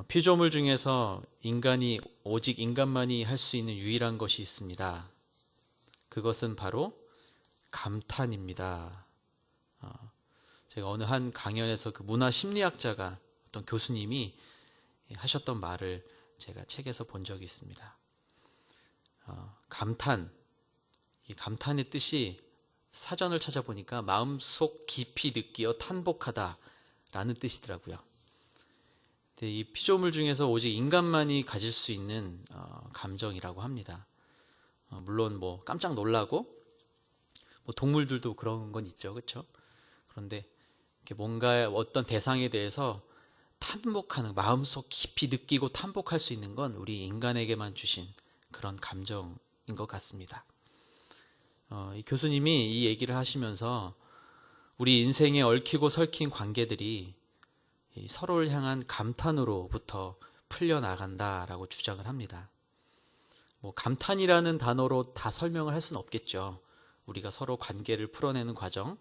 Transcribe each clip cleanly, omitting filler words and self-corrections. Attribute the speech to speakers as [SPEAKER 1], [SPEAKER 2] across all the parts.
[SPEAKER 1] 피조물 중에서 인간이 오직 인간만이 할 수 있는 유일한 것이 있습니다. 그것은 바로 감탄입니다. 제가 어느 한 강연에서 그 문화 심리학자가 어떤 교수님이 하셨던 말을 제가 책에서 본 적이 있습니다. 감탄, 이 감탄의 뜻이 사전을 찾아보니까 마음속 깊이 느끼어 탄복하다라는 뜻이더라고요. 근데 이 피조물 중에서 오직 인간만이 가질 수 있는 감정이라고 합니다. 물론 뭐 깜짝 놀라고 뭐 동물들도 그런 건 있죠, 그렇죠? 그런데 뭔가 어떤 대상에 대해서 탄복하는, 마음속 깊이 느끼고 탄복할 수 있는 건 우리 인간에게만 주신 그런 감정인 것 같습니다. 이 교수님이 이 얘기를 하시면서 우리 인생에 얽히고 설킨 관계들이 서로를 향한 감탄으로부터 풀려나간다라고 주장을 합니다. 뭐 감탄이라는 단어로 다 설명을 할 수는 없겠죠. 우리가 서로 관계를 풀어내는 과정,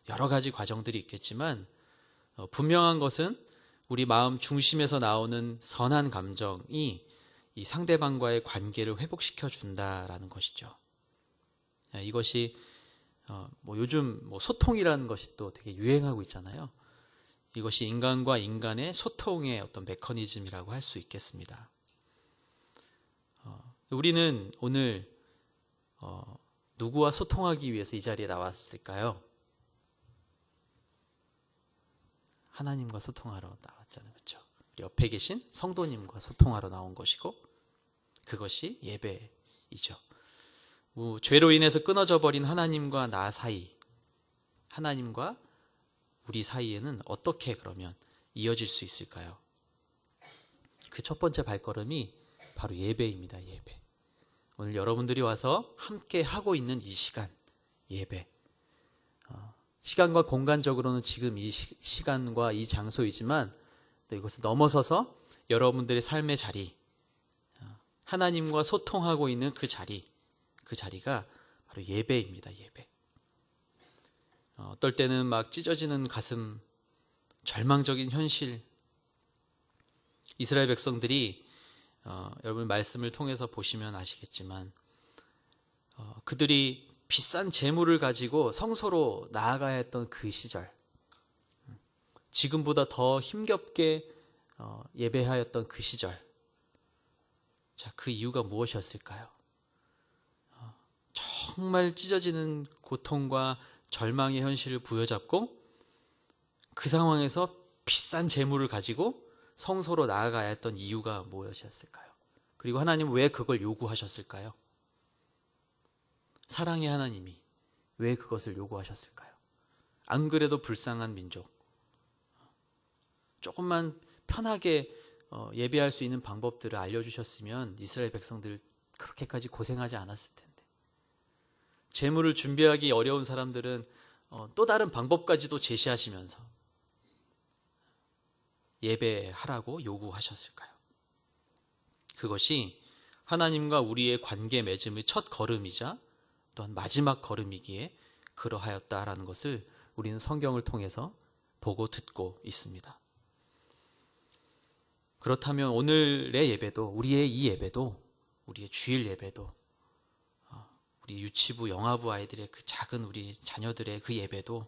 [SPEAKER 1] 여러 가지 과정들이 있겠지만 분명한 것은 우리 마음 중심에서 나오는 선한 감정이 이 상대방과의 관계를 회복시켜 준다라는 것이죠. 이것이 뭐 요즘 뭐 소통이라는 것이 또 되게 유행하고 있잖아요. 이것이 인간과 인간의 소통의 어떤 메커니즘이라고 할 수 있겠습니다. 우리는 오늘 누구와 소통하기 위해서 이 자리에 나왔을까요? 하나님과 소통하러 나왔잖아요. 그렇죠? 우리 옆에 계신 성도님과 소통하러 나온 것이고 그것이 예배이죠. 죄로 인해서 끊어져 버린 하나님과 나 사이, 하나님과 우리 사이에는 어떻게 그러면 이어질 수 있을까요? 그 첫 번째 발걸음이 바로 예배입니다. 예배. 오늘 여러분들이 와서 함께 하고 있는 이 시간, 예배. 시간과 공간적으로는 지금 이 시간과 이 장소이지만 또 이것을 넘어서서 여러분들의 삶의 자리, 하나님과 소통하고 있는 그 자리가 바로 예배입니다. 예배. 어떨 때는 막 찢어지는 가슴, 절망적인 현실. 이스라엘 백성들이 여러분 말씀을 통해서 보시면 아시겠지만 그들이 비싼 재물을 가지고 성소로 나아가야 했던 그 시절, 지금보다 더 힘겹게 예배하였던 그 시절, 자, 그 이유가 무엇이었을까요? 정말 찢어지는 고통과 절망의 현실을 부여잡고 그 상황에서 비싼 재물을 가지고 성소로 나아가야 했던 이유가 무엇이었을까요? 그리고 하나님은 왜 그걸 요구하셨을까요? 사랑의 하나님이 왜 그것을 요구하셨을까요? 안 그래도 불쌍한 민족, 조금만 편하게 예배할 수 있는 방법들을 알려주셨으면 이스라엘 백성들 그렇게까지 고생하지 않았을 텐데, 재물을 준비하기 어려운 사람들은 또 다른 방법까지도 제시하시면서 예배하라고 요구하셨을까요? 그것이 하나님과 우리의 관계 맺음의 첫 걸음이자 또한 마지막 걸음이기에 그러하였다라는 것을 우리는 성경을 통해서 보고 듣고 있습니다. 그렇다면 오늘의 예배도, 우리의 이 예배도, 우리의 주일 예배도, 우리 유치부, 영아부 아이들의 그 작은 우리 자녀들의 그 예배도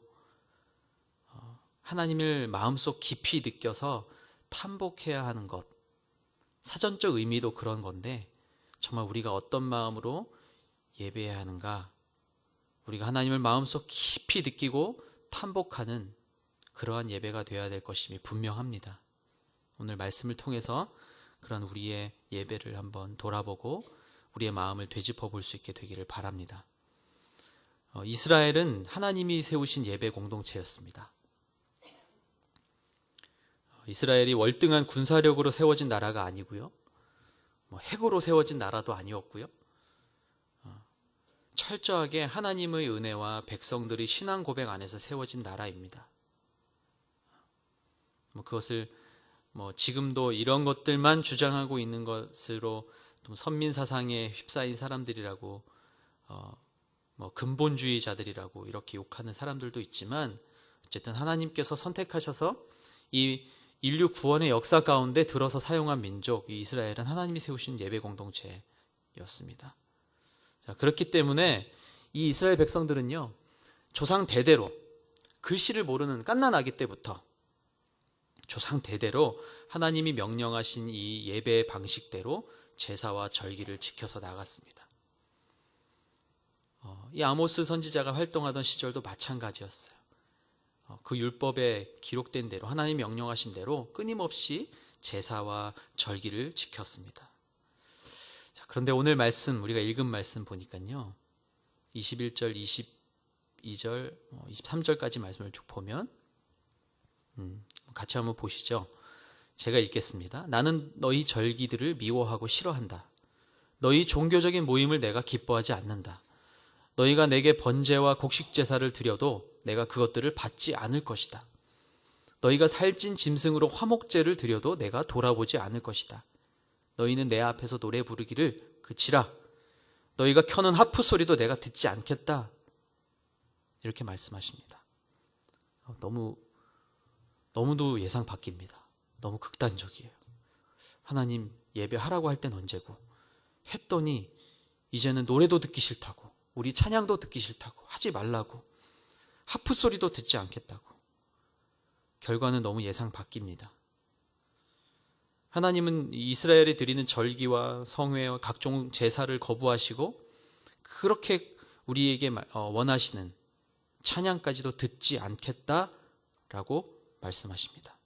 [SPEAKER 1] 하나님을 마음속 깊이 느껴서 탄복해야 하는 것, 사전적 의미도 그런 건데 정말 우리가 어떤 마음으로 예배해야 하는가, 우리가 하나님을 마음속 깊이 느끼고 탄복하는 그러한 예배가 되어야 될 것임이 분명합니다. 오늘 말씀을 통해서 그런 우리의 예배를 한번 돌아보고 우리의 마음을 되짚어 볼 수 있게 되기를 바랍니다. 이스라엘은 하나님이 세우신 예배 공동체였습니다. 이스라엘이 월등한 군사력으로 세워진 나라가 아니고요, 핵으로 세워진 나라도 아니었고요, 철저하게 하나님의 은혜와 백성들의 신앙 고백 안에서 세워진 나라입니다. 그것을 지금도 이런 것들만 주장하고 있는 것으로 좀 선민 사상에 휩싸인 사람들이라고, 근본주의자들이라고 이렇게 욕하는 사람들도 있지만, 어쨌든 하나님께서 선택하셔서 이 인류 구원의 역사 가운데 들어서 사용한 민족, 이 이스라엘은 하나님이 세우신 예배 공동체였습니다. 자, 그렇기 때문에 이 이스라엘 백성들은요, 조상 대대로 글씨를 모르는 갓난 아기 때부터 조상 대대로 하나님이 명령하신 이 예배 방식대로 제사와 절기를 지켜서 나갔습니다. 이 아모스 선지자가 활동하던 시절도 마찬가지였어요. 그 율법에 기록된 대로 하나님 명령하신 대로 끊임없이 제사와 절기를 지켰습니다. 자, 그런데 오늘 말씀, 우리가 읽은 말씀 보니까요, 21절, 22절, 23절까지 말씀을 쭉 보면 같이 한번 보시죠. 제가 읽겠습니다. 나는 너희 절기들을 미워하고 싫어한다. 너희 종교적인 모임을 내가 기뻐하지 않는다. 너희가 내게 번제와 곡식 제사를 드려도 내가 그것들을 받지 않을 것이다. 너희가 살찐 짐승으로 화목제를 드려도 내가 돌아보지 않을 것이다. 너희는 내 앞에서 노래 부르기를 그치라. 너희가 켜는 하프 소리도 내가 듣지 않겠다. 이렇게 말씀하십니다. 너무도 예상 바뀝니다. 너무 극단적이에요. 하나님 예배하라고 할 땐 언제고, 했더니 이제는 노래도 듣기 싫다고, 우리 찬양도 듣기 싫다고, 하지 말라고, 하프 소리도 듣지 않겠다고. 결과는 너무 예상 바뀝니다. 하나님은 이스라엘이 드리는 절기와 성회와 각종 제사를 거부하시고 그렇게 우리에게 원하시는 찬양까지도 듣지 않겠다라고 말씀하십니다.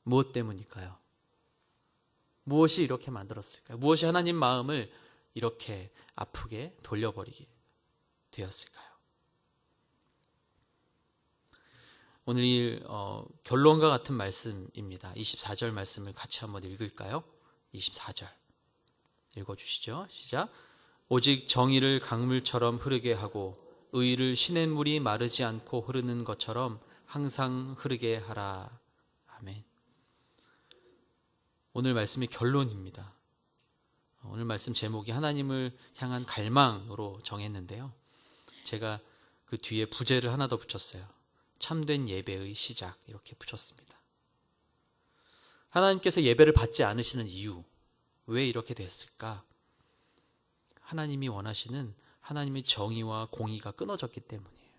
[SPEAKER 1] 무엇 때문일까요? 무엇이 이렇게 만들었을까요? 무엇이 하나님 마음을 이렇게 아프게 돌려버리게 되었을까요? 오늘 결론과 같은 말씀입니다. 24절 말씀을 같이 한번 읽을까요? 24절 읽어주시죠. 시작. 오직 정의를 강물처럼 흐르게 하고 의를 시냇물이 마르지 않고 흐르는 것처럼 항상 흐르게 하라. 아멘. 오늘 말씀이 결론입니다. 오늘 말씀 제목이 하나님을 향한 갈망으로 정했는데요. 제가 그 뒤에 부제를 하나 더 붙였어요. 참된 예배의 시작, 이렇게 붙였습니다. 하나님께서 예배를 받지 않으시는 이유, 왜 이렇게 됐을까? 하나님이 원하시는 하나님의 정의와 공의가 끊어졌기 때문이에요.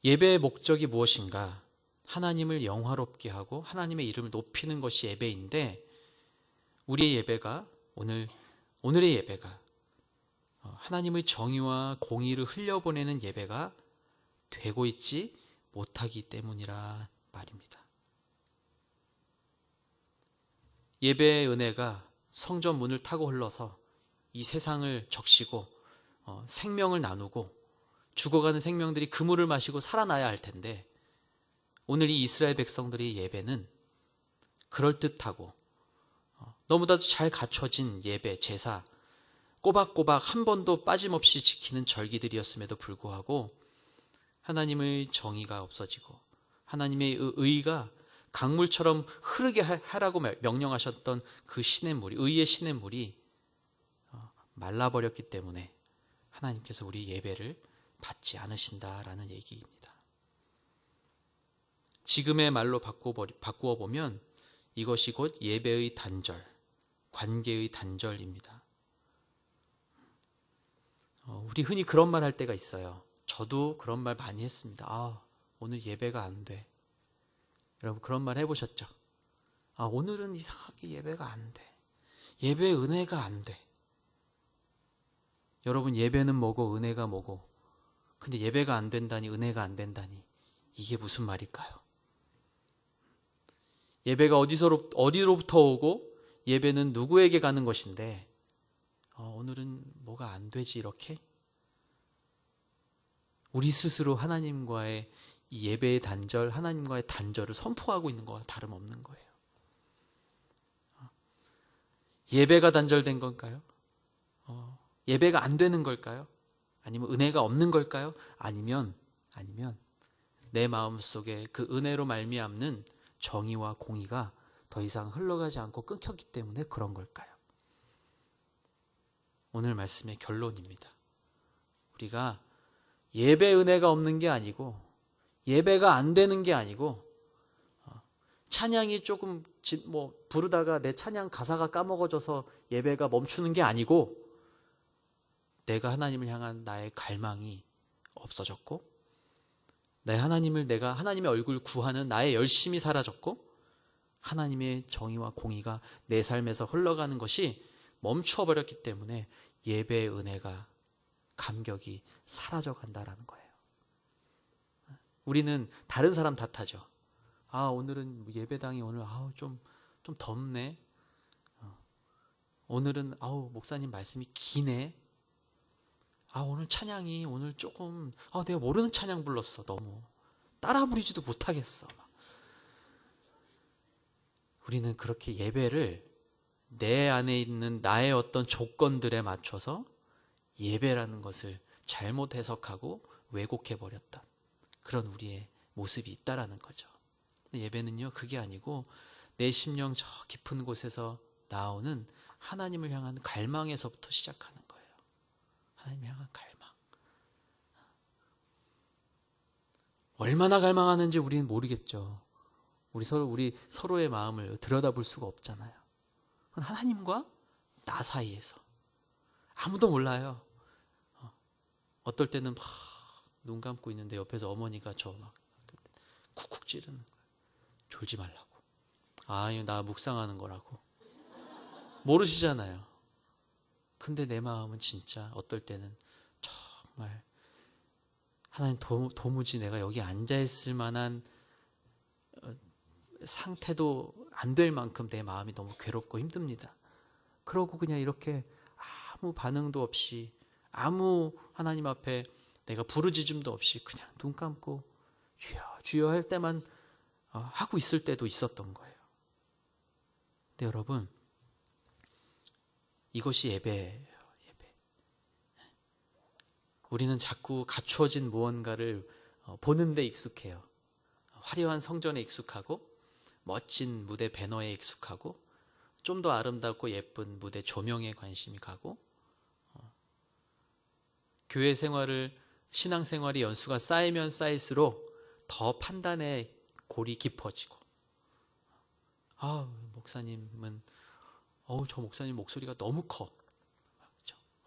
[SPEAKER 1] 예배의 목적이 무엇인가? 하나님을 영화롭게 하고 하나님의 이름을 높이는 것이 예배인데, 우리의 예배가 오늘의 예배가 하나님의 정의와 공의를 흘려보내는 예배가 되고 있지 못하기 때문이라 말입니다. 예배의 은혜가 성전 문을 타고 흘러서 이 세상을 적시고 생명을 나누고 죽어가는 생명들이 그물을 마시고 살아나야 할 텐데, 오늘 이 이스라엘 백성들의 예배는 그럴듯하고 너무나도 잘 갖춰진 예배, 제사, 꼬박꼬박 한 번도 빠짐없이 지키는 절기들이었음에도 불구하고 하나님의 정의가 없어지고 하나님의 의가 강물처럼 흐르게 하라고 명령하셨던 그 시냇물이, 의의 시냇물이 말라버렸기 때문에 하나님께서 우리 예배를 받지 않으신다라는 얘기입니다. 지금의 말로 바꾸어 보면 이것이 곧 예배의 단절, 관계의 단절입니다. 우리 흔히 그런 말 할 때가 있어요. 저도 그런 말 많이 했습니다. 오늘 예배가 안 돼. 여러분 그런 말 해보셨죠? 오늘은 이상하게 예배가 안 돼. 예배의 은혜가 안 돼. 여러분 예배는 뭐고 은혜가 뭐고, 근데 예배가 안 된다니, 은혜가 안 된다니, 이게 무슨 말일까요? 예배가 어디로부터 오고 예배는 누구에게 가는 것인데 오늘은 뭐가 안 되지 이렇게? 우리 스스로 하나님과의 이 예배의 단절, 하나님과의 단절을 선포하고 있는 것과 다름없는 거예요. 예배가 단절된 건가요? 예배가 안 되는 걸까요? 아니면 은혜가 없는 걸까요? 아니면 내 마음속에 그 은혜로 말미암는 정의와 공의가 더 이상 흘러가지 않고 끊겼기 때문에 그런 걸까요? 오늘 말씀의 결론입니다. 우리가 예배 은혜가 없는 게 아니고 예배가 안 되는 게 아니고 찬양이 조금 부르다가 내 찬양 가사가 까먹어져서 예배가 멈추는 게 아니고 내가 하나님을 향한 나의 갈망이 없어졌고 내가 하나님의 얼굴 구하는 나의 열심이 사라졌고 하나님의 정의와 공의가 내 삶에서 흘러가는 것이 멈추어 버렸기 때문에 예배의 은혜가 감격이 사라져 간다라는 거예요. 우리는 다른 사람 탓하죠. 오늘은 예배당이 오늘 좀 덥네. 오늘은 목사님 말씀이 기네. 오늘 찬양이 오늘 조금 내가 모르는 찬양 불렀어. 너무 따라 부르지도 못하겠어. 우리는 그렇게 예배를 내 안에 있는 나의 어떤 조건들에 맞춰서 예배라는 것을 잘못 해석하고 왜곡해 버렸다. 그런 우리의 모습이 있다라는 거죠. 예배는요, 그게 아니고 내 심령 저 깊은 곳에서 나오는 하나님을 향한 갈망에서부터 시작하는 거예요. 하나님을 향한 갈망. 얼마나 갈망하는지 우리는 모르겠죠. 우리 서로의 마음을 들여다볼 수가 없잖아요. 하나님과 나 사이에서 아무도 몰라요. 어떨 때는 막 눈 감고 있는데 옆에서 어머니가 저 막 쿡쿡 찌르는 거예요. 졸지 말라고. 이거 나 묵상하는 거라고. 모르시잖아요. 근데 내 마음은 진짜 어떨 때는 정말 하나님 도무지 내가 여기 앉아있을 만한 상태도 안 될 만큼 내 마음이 너무 괴롭고 힘듭니다. 그러고 그냥 이렇게 아무 반응도 없이 아무 하나님 앞에 내가 부르짖음도 없이 그냥 눈 감고 주여 주여 할 때만 하고 있을 때도 있었던 거예요. 근데 여러분, 이것이 예배예요. 예배. 우리는 자꾸 갖추어진 무언가를 보는 데 익숙해요. 화려한 성전에 익숙하고 멋진 무대 배너에 익숙하고 좀 더 아름답고 예쁜 무대 조명에 관심이 가고 교회 생활을 신앙생활이 연수가 쌓이면 쌓일수록 더 판단의 골이 깊어지고 목사님은 저 목사님 목소리가 너무 커.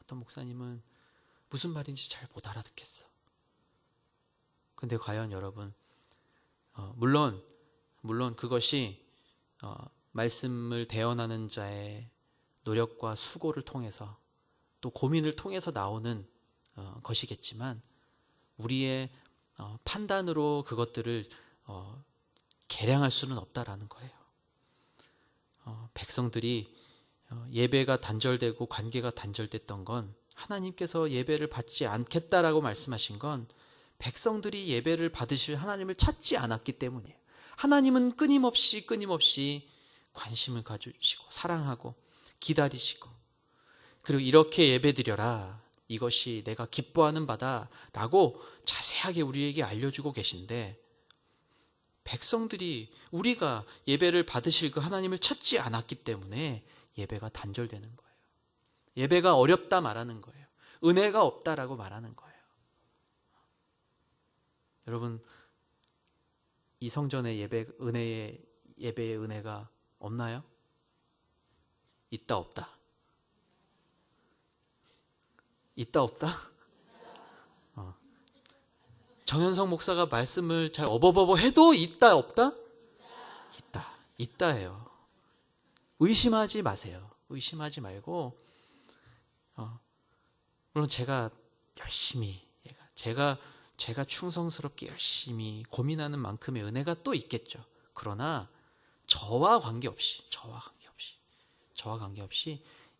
[SPEAKER 1] 어떤 목사님은 무슨 말인지 잘 못 알아듣겠어. 근데 과연 여러분, 물론 그것이 말씀을 대언하는 자의 노력과 수고를 통해서 또 고민을 통해서 나오는 것이겠지만 우리의 판단으로 그것들을 계량할 수는 없다라는 거예요. 백성들이 예배가 단절되고 관계가 단절됐던 건 하나님께서 예배를 받지 않겠다라고 말씀하신 건 백성들이 예배를 받으실 하나님을 찾지 않았기 때문이에요. 하나님은 끊임없이 관심을 가지시고 사랑하고 기다리시고 그리고 이렇게 예배드려라. 이것이 내가 기뻐하는 바다라고 자세하게 우리에게 알려주고 계신데 백성들이 우리가 예배를 받으실 그 하나님을 찾지 않았기 때문에 예배가 단절되는 거예요. 예배가 어렵다 말하는 거예요. 은혜가 없다라고 말하는 거예요. 여러분, 이 성전의 예배의 은혜가 없나요? 있다 없다? 있다 없다? 정현성 목사가 말씀을 잘 어버버버 해도 있다 없다? 있다예요. 의심하지 마세요. 의심하지 말고 물론 제가 열심히 제가 충성스럽게 열심히 고민하는 만큼의 은혜가 또 있겠죠. 그러나 저와 관계없이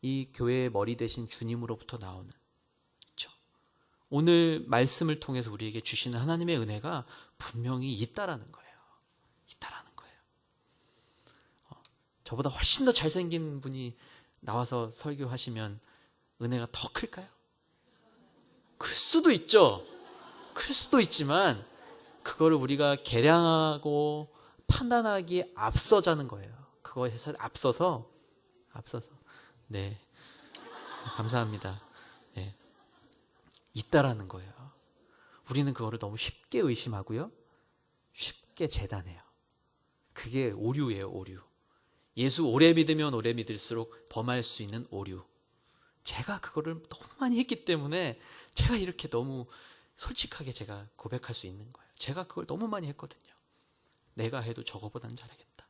[SPEAKER 1] 이 교회의 머리 대신 주님으로부터 나오는 오늘 말씀을 통해서 우리에게 주시는 하나님의 은혜가 분명히 있다라는 거예요. 저보다 훨씬 더 잘생긴 분이 나와서 설교하시면 은혜가 더 클까요? 클 수도 있죠. 클 수도 있지만 그거를 우리가 계량하고 판단하기에 앞서자는 거예요. 그거에서 앞서서 네, 감사합니다. 네. 있다라는 거예요. 우리는 그거를 너무 쉽게 의심하고요. 쉽게 재단해요. 그게 오류예요, 오류. 예수 오래 믿으면 오래 믿을수록 범할 수 있는 오류. 제가 그거를 너무 많이 했기 때문에 제가 이렇게 너무 솔직하게 제가 고백할 수 있는 거예요. 제가 그걸 너무 많이 했거든요. 내가 해도 저거보단 잘하겠다.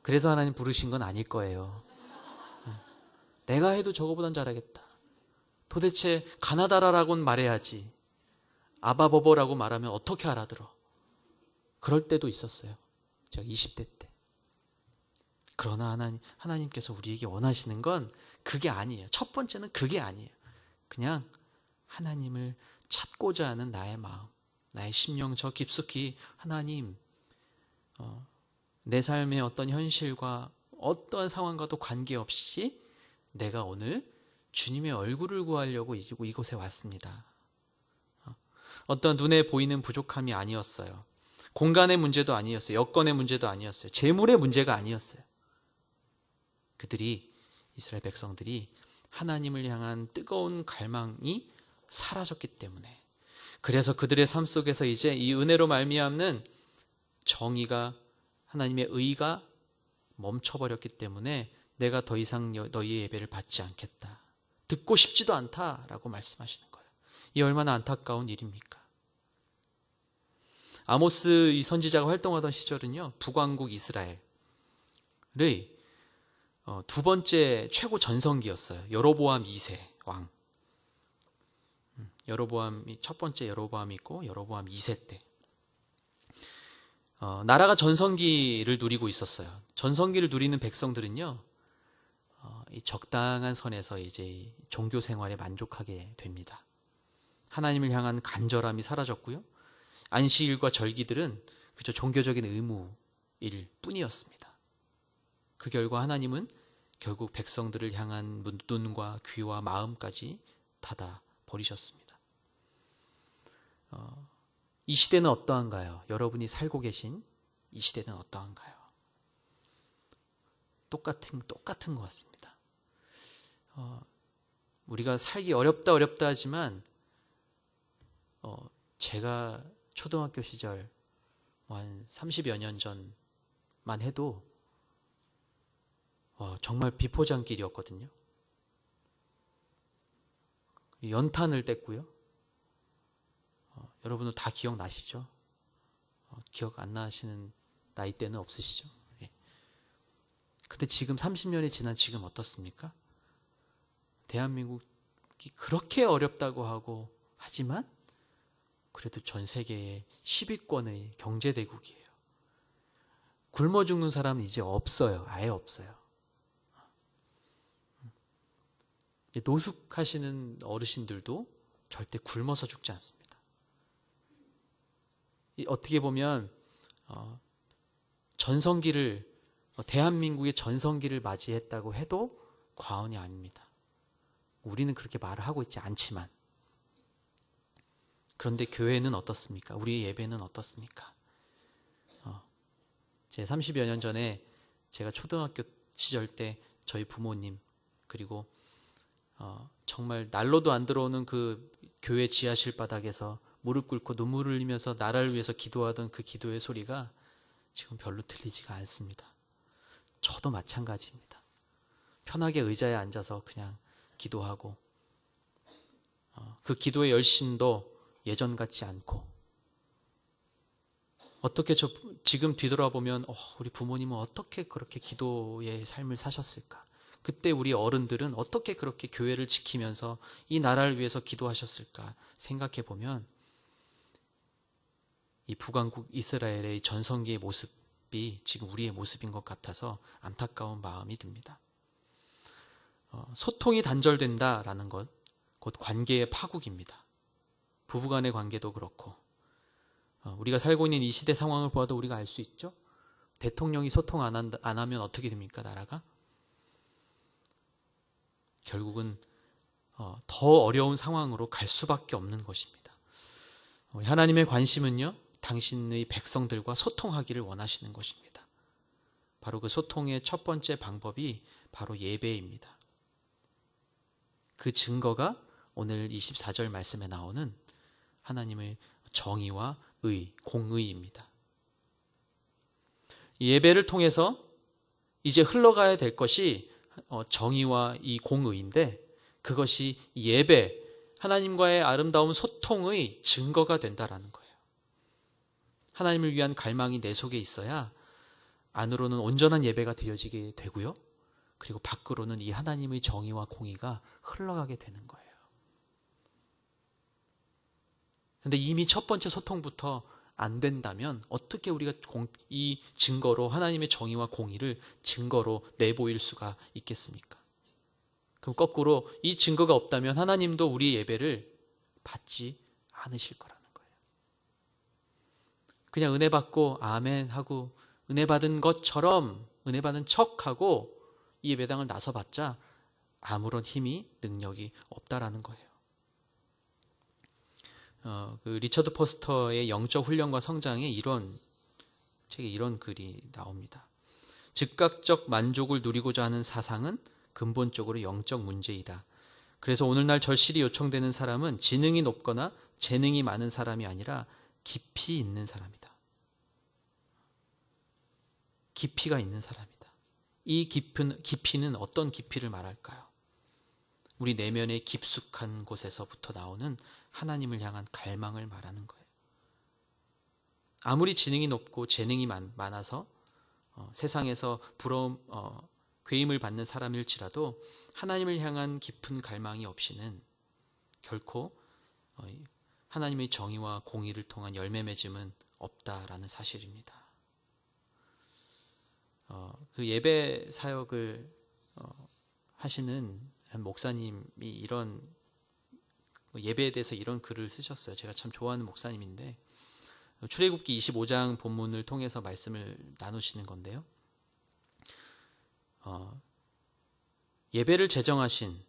[SPEAKER 1] 그래서 하나님 부르신 건 아닐 거예요. 내가 해도 저거보단 잘하겠다. 도대체 가나다라라고는 말해야지. 아바버버라고 말하면 어떻게 알아들어? 그럴 때도 있었어요. 제가 20대 때. 그러나 하나님께서 우리에게 원하시는 건 그게 아니에요. 첫 번째는 그게 아니에요. 그냥 하나님을 찾고자 하는 나의 마음, 나의 심령 저 깊숙이 하나님, 내 삶의 어떤 현실과 어떠한 상황과도 관계없이 내가 오늘 주님의 얼굴을 구하려고 이곳에 왔습니다. 어떤 눈에 보이는 부족함이 아니었어요. 공간의 문제도 아니었어요. 여건의 문제도 아니었어요. 재물의 문제가 아니었어요. 이스라엘 백성들이 하나님을 향한 뜨거운 갈망이 사라졌기 때문에, 그래서 그들의 삶 속에서 이제 이 은혜로 말미암는 정의가, 하나님의 의가 멈춰버렸기 때문에 내가 더 이상 너희의 예배를 받지 않겠다. 듣고 싶지도 않다라고 말씀하시는 거예요. 이 얼마나 안타까운 일입니까? 아모스 이 선지자가 활동하던 시절은요, 북왕국 이스라엘의 두 번째 최고 전성기였어요. 여로보암 2세 왕. 여로보암이 첫 번째 여로보암이 있고 여로보암 2세 때 나라가 전성기를 누리고 있었어요. 전성기를 누리는 백성들은요, 이 적당한 선에서 이제 종교 생활에 만족하게 됩니다. 하나님을 향한 간절함이 사라졌고요. 안식일과 절기들은 그저 종교적인 의무일 뿐이었습니다. 그 결과 하나님은 결국 백성들을 향한 눈과 귀와 마음까지 닫아 버리셨습니다. 이 시대는 어떠한가요? 여러분이 살고 계신 이 시대는 어떠한가요? 똑같은 것 같습니다. 우리가 살기 어렵다 하지만 제가 초등학교 시절 한 30여 년 전만 해도 정말 비포장길이었거든요. 연탄을 뗐고요. 여러분은 다 기억나시죠? 기억 안 나시는 나이대는 없으시죠? 예. 근데 지금 30년이 지난 지금 어떻습니까? 대한민국이 그렇게 어렵다고 하지만 그래도 전 세계의 10위권의 경제대국이에요. 굶어 죽는 사람은 이제 없어요. 아예 없어요. 노숙하시는 어르신들도 절대 굶어서 죽지 않습니다. 어떻게 보면 대한민국의 전성기를 맞이했다고 해도 과언이 아닙니다. 우리는 그렇게 말을 하고 있지 않지만, 그런데 교회는 어떻습니까? 우리의 예배는 어떻습니까? 제 30여 년 전에 제가 초등학교 시절 때 저희 부모님, 그리고 정말 난로도 안 들어오는 그 교회 지하실 바닥에서 무릎 꿇고 눈물을 흘리면서 나라를 위해서 기도하던 그 기도의 소리가 지금 별로 들리지가 않습니다. 저도 마찬가지입니다. 편하게 의자에 앉아서 그냥 기도하고, 그 기도의 열심도 예전 같지 않고, 어떻게 지금 뒤돌아보면 우리 부모님은 어떻게 그렇게 기도의 삶을 사셨을까? 그때 우리 어른들은 어떻게 그렇게 교회를 지키면서 이 나라를 위해서 기도하셨을까 생각해 보면, 이 북왕국 이스라엘의 전성기의 모습이 지금 우리의 모습인 것 같아서 안타까운 마음이 듭니다. 소통이 단절된다라는 것, 곧 관계의 파국입니다. 부부간의 관계도 그렇고, 우리가 살고 있는 이 시대 상황을 보아도 우리가 알 수 있죠? 대통령이 소통 안 하면 어떻게 됩니까, 나라가? 결국은 더 어려운 상황으로 갈 수밖에 없는 것입니다. 하나님의 관심은요, 당신의 백성들과 소통하기를 원하시는 것입니다. 바로 그 소통의 첫 번째 방법이 바로 예배입니다. 그 증거가 오늘 24절 말씀에 나오는 하나님의 정의와 공의입니다. 이 예배를 통해서 이제 흘러가야 될 것이 정의와 이 공의인데, 그것이 예배, 하나님과의 아름다운 소통의 증거가 된다라는 거예요. 하나님을 위한 갈망이 내 속에 있어야 안으로는 온전한 예배가 드려지게 되고요. 그리고 밖으로는 이 하나님의 정의와 공의가 흘러가게 되는 거예요. 근데 이미 첫 번째 소통부터 안 된다면 어떻게 우리가 이 증거로 하나님의 정의와 공의를 증거로 내보일 수가 있겠습니까? 그럼 거꾸로 이 증거가 없다면 하나님도 우리의 예배를 받지 않으실 거라는 거예요. 그냥 은혜 받고 아멘 하고 은혜 받은 것처럼 은혜 받은 척하고 이 예배당을 나서봤자 아무런 힘이 능력이 없다라는 거예요. 그 리처드 포스터의 영적 훈련과 성장에 책에 이런 글이 나옵니다. 즉각적 만족을 누리고자 하는 사상은 근본적으로 영적 문제이다. 그래서 오늘날 절실히 요청되는 사람은 지능이 높거나 재능이 많은 사람이 아니라 깊이 있는 사람이다. 깊이가 있는 사람이다. 이 깊이는 어떤 깊이를 말할까요? 우리 내면의 깊숙한 곳에서부터 나오는 하나님을 향한 갈망을 말하는 거예요. 아무리 지능이 높고 재능이 많아서 세상에서 부러움, 괴임을 받는 사람일지라도 하나님을 향한 깊은 갈망이 없이는 결코 하나님의 정의와 공의를 통한 열매 맺음은 없다라는 사실입니다. 그 예배 사역을 하시는 한 목사님이 이런 예배에 대해서 이런 글을 쓰셨어요. 제가 참 좋아하는 목사님인데 출애굽기 25장 본문을 통해서 말씀을 나누시는 건데요. 예배를 제정하신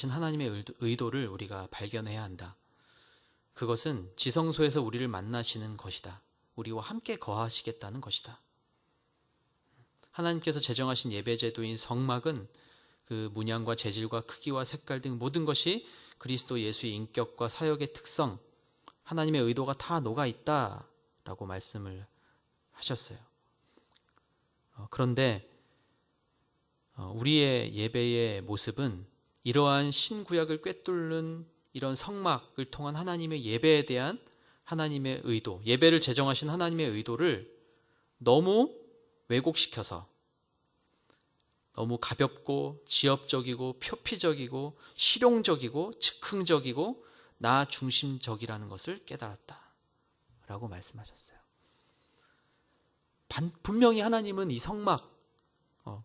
[SPEAKER 1] 하나님의 의도를 우리가 발견해야 한다. 그것은 지성소에서 우리를 만나시는 것이다. 우리와 함께 거하시겠다는 것이다. 하나님께서 제정하신 예배 제도인 성막은 그 문양과 재질과 크기와 색깔 등 모든 것이 그리스도 예수의 인격과 사역의 특성, 하나님의 의도가 다 녹아있다라고 말씀을 하셨어요. 그런데 우리의 예배의 모습은 이러한 신구약을 꿰뚫는 이런 성막을 통한 하나님의 예배에 대한 하나님의 의도, 예배를 제정하신 하나님의 의도를 너무 왜곡시켜서 너무 가볍고 지엽적이고 표피적이고 실용적이고 즉흥적이고 나 중심적이라는 것을 깨달았다라고 말씀하셨어요. 분명히 하나님은 이 성막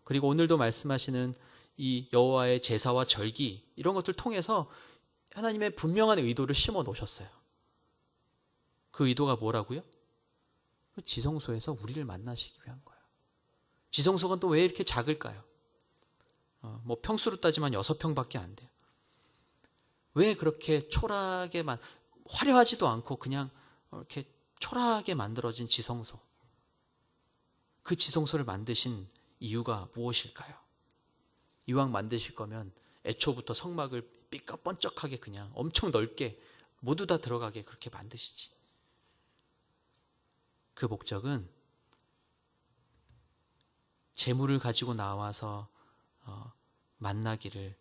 [SPEAKER 1] 그리고 오늘도 말씀하시는 이 여호와의 제사와 절기 이런 것들 통해서 하나님의 분명한 의도를 심어 놓으셨어요. 그 의도가 뭐라고요? 지성소에서 우리를 만나시기 위한 거예요. 지성소가 또 왜 이렇게 작을까요? 뭐 평수로 따지면 6평밖에 안 돼요. 왜 그렇게 초라하게만 화려하지도 않고 그냥 이렇게 초라하게 만들어진 지성소? 그 지성소를 만드신 이유가 무엇일까요? 이왕 만드실 거면 애초부터 성막을 삐까뻔쩍하게 그냥 엄청 넓게 모두 다 들어가게 그렇게 만드시지. 그 목적은 재물을 가지고 나와서 만나기를,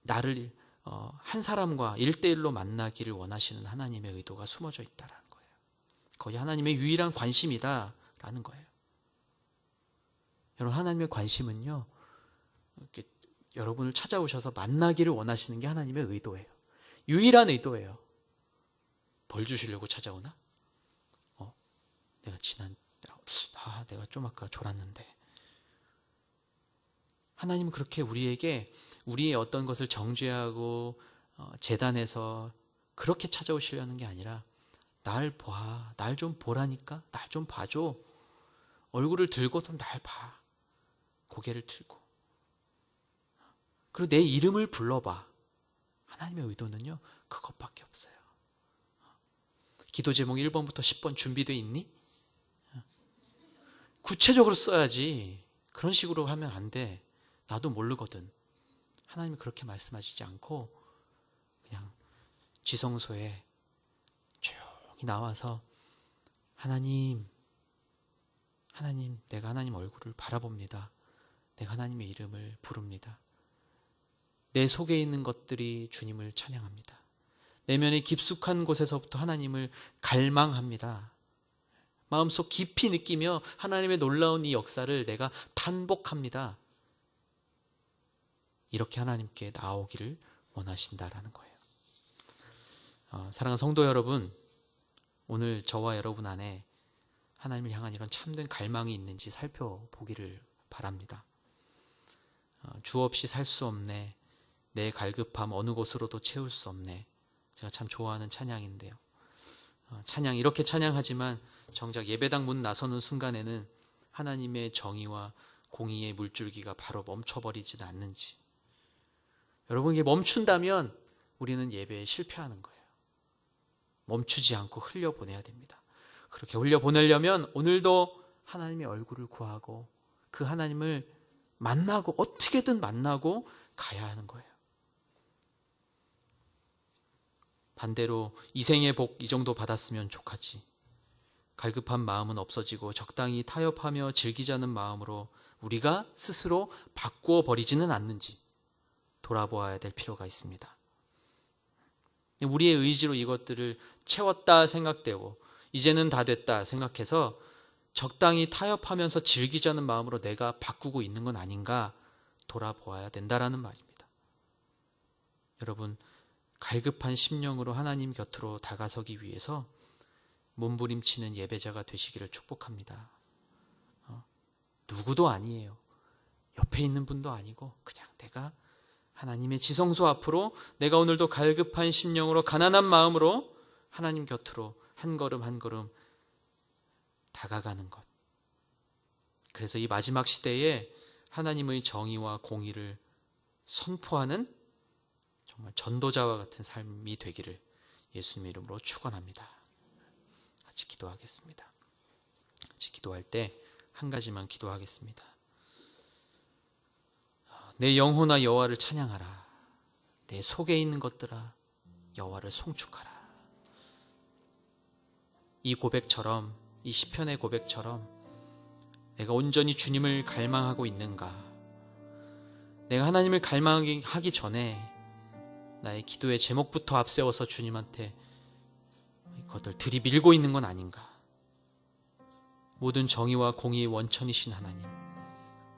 [SPEAKER 1] 나를 한 사람과 1대1로 만나기를 원하시는 하나님의 의도가 숨어져 있다라는 거예요. 거의 하나님의 유일한 관심이다라는 거예요. 여러분, 하나님의 관심은요, 이렇게 여러분을 찾아오셔서 만나기를 원하시는 게 하나님의 의도예요. 유일한 의도예요. 벌 주시려고 찾아오나? 내가 좀 아까 졸았는데. 하나님은 그렇게 우리에게 우리의 어떤 것을 정죄하고 재단에서 그렇게 찾아오시려는 게 아니라 날 봐, 날 좀 보라니까, 날 좀 봐줘. 얼굴을 들고도 날 봐. 고개를 들고. 그리고 내 이름을 불러봐. 하나님의 의도는요, 그것밖에 없어요. 기도 제목 1번부터 10번 준비되어 있니? 구체적으로 써야지. 그런 식으로 하면 안 돼. 나도 모르거든. 하나님이 그렇게 말씀하시지 않고 그냥 지성소에 나와서 하나님, 내가 하나님 얼굴을 바라봅니다. 내가 하나님의 이름을 부릅니다. 내 속에 있는 것들이 주님을 찬양합니다. 내면의 깊숙한 곳에서부터 하나님을 갈망합니다. 마음속 깊이 느끼며 하나님의 놀라운 이 역사를 내가 탄복합니다. 이렇게 하나님께 나오기를 원하신다라는 거예요. 사랑하는 성도 여러분, 오늘 저와 여러분 안에 하나님을 향한 이런 참된 갈망이 있는지 살펴보기를 바랍니다. 주 없이 살 수 없네. 내 갈급함 어느 곳으로도 채울 수 없네. 제가 참 좋아하는 찬양인데요. 찬양 이렇게 찬양하지만 정작 예배당 문 나서는 순간에는 하나님의 정의와 공의의 물줄기가 바로 멈춰버리지는 않는지. 여러분, 이게 멈춘다면 우리는 예배에 실패하는 거예요. 멈추지 않고 흘려보내야 됩니다. 그렇게 흘려보내려면 오늘도 하나님의 얼굴을 구하고 그 하나님을 만나고 어떻게든 만나고 가야 하는 거예요. 반대로 이생의 복 이 정도 받았으면 좋겠지. 갈급한 마음은 없어지고 적당히 타협하며 즐기자는 마음으로 우리가 스스로 바꾸어 버리지는 않는지 돌아보아야 될 필요가 있습니다. 우리의 의지로 이것들을 채웠다 생각되고 이제는 다 됐다 생각해서 적당히 타협하면서 즐기자는 마음으로 내가 바꾸고 있는 건 아닌가 돌아보아야 된다라는 말입니다. 여러분, 갈급한 심령으로 하나님 곁으로 다가서기 위해서 몸부림치는 예배자가 되시기를 축복합니다. 누구도 아니에요. 옆에 있는 분도 아니고 그냥 내가 하나님의 지성소 앞으로 내가 오늘도 갈급한 심령으로 가난한 마음으로 하나님 곁으로 한 걸음 한 걸음 다가가는 것. 그래서 이 마지막 시대에 하나님의 정의와 공의를 선포하는 정말 전도자와 같은 삶이 되기를 예수님 이름으로 축원합니다. 같이 기도하겠습니다. 같이 기도할 때 한 가지만 기도하겠습니다. 내 영혼아 여호와를 찬양하라. 내 속에 있는 것들아 여호와를 송축하라. 이 고백처럼, 이 시편의 고백처럼 내가 온전히 주님을 갈망하고 있는가? 내가 하나님을 갈망하기 전에 나의 기도의 제목부터 앞세워서 주님한테 이것들 들이밀고 있는 건 아닌가? 모든 정의와 공의의 원천이신 하나님,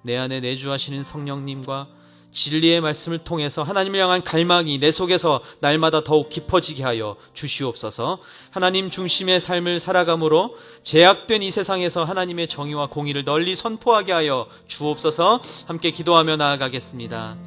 [SPEAKER 1] 내 안에 내주하시는 성령님과 진리의 말씀을 통해서 하나님을 향한 갈망이 내 속에서 날마다 더욱 깊어지게 하여 주시옵소서. 하나님 중심의 삶을 살아감으로 제약된 이 세상에서 하나님의 정의와 공의를 널리 선포하게 하여 주옵소서. 함께 기도하며 나아가겠습니다.